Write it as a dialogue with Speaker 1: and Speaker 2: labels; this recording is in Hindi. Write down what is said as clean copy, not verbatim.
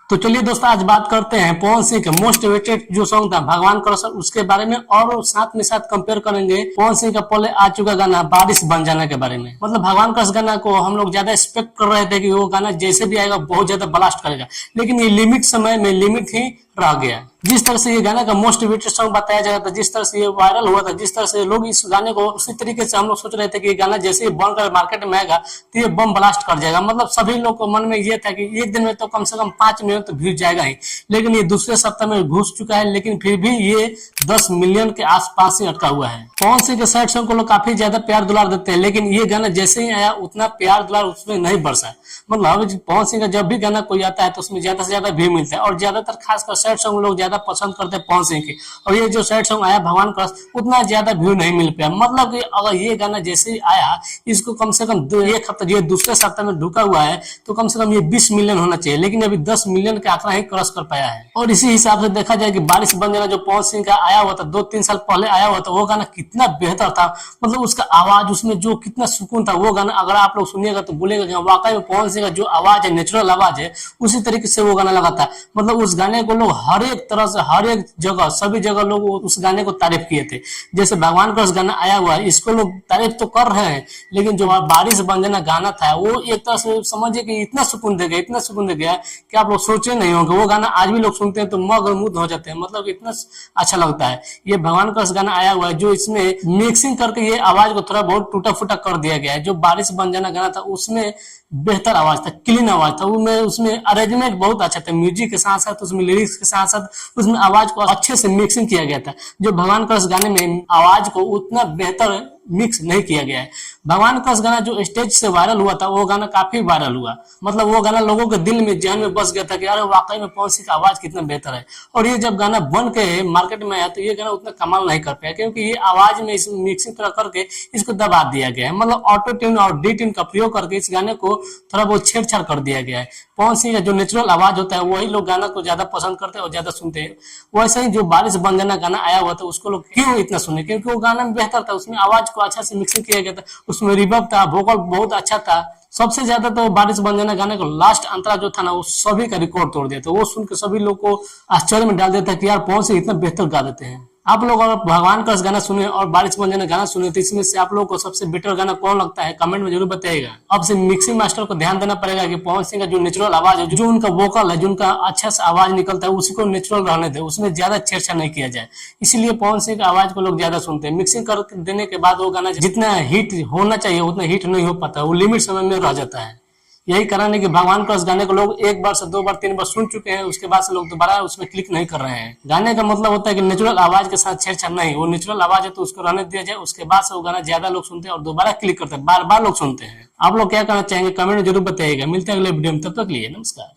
Speaker 1: तो चलिए दोस्तों, आज बात करते हैं पवन सिंह के मोस्ट अवेटेड जो सॉन्ग था भगवान कृष्ण, उसके बारे में, और साथ में साथ कंपेयर करेंगे पवन सिंह का पहले आ चुका गाना बारिश बन जाना के बारे में। मतलब भगवान कृष्ण गाना को हम लोग ज्यादा एक्सपेक्ट कर रहे थे कि वो गाना जैसे भी आएगा बहुत ज्यादा ब्लास्ट करेगा, लेकिन ये लिमिट समय में लिमिट ही रह गया। जिस तरह से ये गाना का मोस्ट अवेटेड सॉन्ग बताया जा रहा था, जिस तरह से ये वायरल हुआ था, जिस तरह से लोग इस गाने को उसी तरीके से हम लोग सोच रहे थे कि ये गाना जैसे ही बनकर मार्केट में आएगा तो ये बम ब्लास्ट कर जाएगा। मतलब सभी लोग को मन में ये था कि एक दिन में तो कम से कम 5 मिलियन तो व्यूज जाएगा ही, लेकिन ये दूसरे सप्ताह में घुस चुका है, लेकिन फिर भी ये 10 मिलियन के आसपास ही अटका हुआ है। पवन सिंह के सैड सॉन्ग को लोग काफी ज्यादा प्यार दुलार देते हैं, लेकिन ये गाना जैसे ही आया उतना प्यार दुलार उसमें नहीं बरसा। मतलब पवन सिंह का जब भी गाना कोई आता है तो उसमें ज्यादा से ज्यादा व्यू मिलता है, और ज्यादातर खासकर सैड सॉन्ग लोग ज्यादा पसंद करते हैं पवन सिंह की। और ये जो सैड सॉन्ग आया भगवान का, उतना ज्यादा व्यू नहीं मिल पाया। मतलब कि अगर ये गाना जैसे ही आया, इसको कम से कम एक हफ्ता, ये दूसरे सप्ताह में ढुका हुआ है, तो कम से कम ये 20 मिलियन होना चाहिए, लेकिन अभी 10 मिलियन का आंकड़ा ही क्रॉस कर पाया है। और इसी हिसाब से देखा जाए कि बारिश बन जाना जो पवन सिंह का आया हुआ था 2-3 साल पहले आया हुआ था, वो गाना कितना बेहतर था। मतलब उसका आवाज, उसमें जो कितना सुकून था, वो गाना अगर आप लोग सुनिएगा तो बोलेगा कि वाकई में पवन सिंह का जो आवाज है, नेचुरल आवाज है, उसी तरीके से वो गाना लगा था। मतलब उस गाने को लोग हर एक तरह से, हर एक जगह, सभी जगह लोग उस गाने को तारीफ किए थे। जैसे भगवान का उस गाना आया हुआ है, इसको लोग तारीफ तो कर रहे हैं, लेकिन जो बारिश बन जाना गाना था, वो एक तरह से समझिए कि इतना सुकून दे गया, इतना सुकून दे गया कि आप लोग सोचे नहीं होंगे। वो गाना आज भी लोग सुनते हैं तो मगनमुग्ध हो जाते हैं। मतलब इतना अच्छा लगता है। ये भगवान का गाना आया हुआ है, जो इसमें मिक्सिंग करके ये आवाज को थोड़ा बहुत टूटा फूटा कर दिया गया है। जो बारिश बन जाना गाना था उसमें बेहतर आवाज था, क्लीन आवाज था, उसमें अरेंजमेंट बहुत अच्छा था, म्यूजिक के साथ साथ उसमें लिरिक्स के साथ साथ उसमें आवाज को अच्छे से मिक्सिंग किया गया था। जो भगवान का गाने में आवाज को उतना बेहतर मिक्स नहीं किया गया है। भगवान का गाना जो स्टेज से वायरल हुआ था, वो गाना काफी वायरल हुआ। मतलब वो गाना लोगों के दिल में, जहन में बस गया था कि अरे वाकई में पवन सिंह का आवाज कितना बेहतर है। और ये जब गाना बन के मार्केट में आया तो ये गाना उतना कमाल नहीं कर पाया, क्योंकि ये आवाज में इस मिक्सिंग करके इसको दबा दिया गया है। मतलब ऑटो ट्यून और डी ट्यून का प्रयोग करके इस गाने को थोड़ा बहुत छेड़छाड़ कर दिया गया है। पवन सिंह का जो नेचुरल आवाज होता है वही लोग गाना को ज्यादा पसंद करते हैं और ज्यादा सुनते हैं। वैसे ही जो बारिश बन जाना गाना आया हुआ था, उसको लोग क्यों इतना सुने, क्योंकि वो गाना बेहतर था, उसमें आवाज को अच्छा से मिक्सिंग किया गया था, उसमें रिवर्ब था, वोकल बहुत अच्छा था। सबसे ज्यादा तो बारिश बन जाना गाने को लास्ट अंतरा जो था ना, वो सभी का रिकॉर्ड तोड़ दिया था। वो सुन के सभी लोग को आश्चर्य में डाल देता है कि यार पवन सिंह इतना बेहतर गा देते हैं। आप लोग अगर भगवान का गाना सुने और बारिश बन जाना गाना सुने, तो इसमें से आप लोग को सबसे बेटर गाना कौन लगता है कमेंट में जरूर बताइएगा। अब से मिक्सिंग मास्टर को ध्यान देना पड़ेगा कि पवन सिंह का जो नेचुरल आवाज है, जो उनका वोकल है, जो उनका अच्छा से आवाज निकलता है, उसी को नेचुरल रहने दे, उसमें ज्यादा छेड़छाड़ नहीं किया जाए। इसीलिए पवन सिंह का आवाज को लोग ज्यादा सुनते हैं। मिक्सिंग कर देने के बाद वो गाना जितना हिट होना चाहिए उतना हिट नहीं हो पाता, वो लिमिट समय में रह जाता है। यही कारण है कि भगवान का उस गाने को लोग एक बार से 2 बार 3 बार सुन चुके हैं, उसके बाद से लोग दोबारा उसमें क्लिक नहीं कर रहे हैं। गाने का मतलब होता है कि नेचुरल आवाज के साथ छेड़छाड़ नहीं, वो नेचुरल आवाज है तो उसको रहने दिया जाए, उसके बाद से वो गाना ज्यादा लोग सुनते हैं और दोबारा क्लिक करते हैं, बार बार लोग सुनते हैं। आप लोग क्या करना चाहेंगे कमेंट में जरूर बताइएगा। मिलते हैं अगले वीडियो में, तब तक के लिए नमस्कार।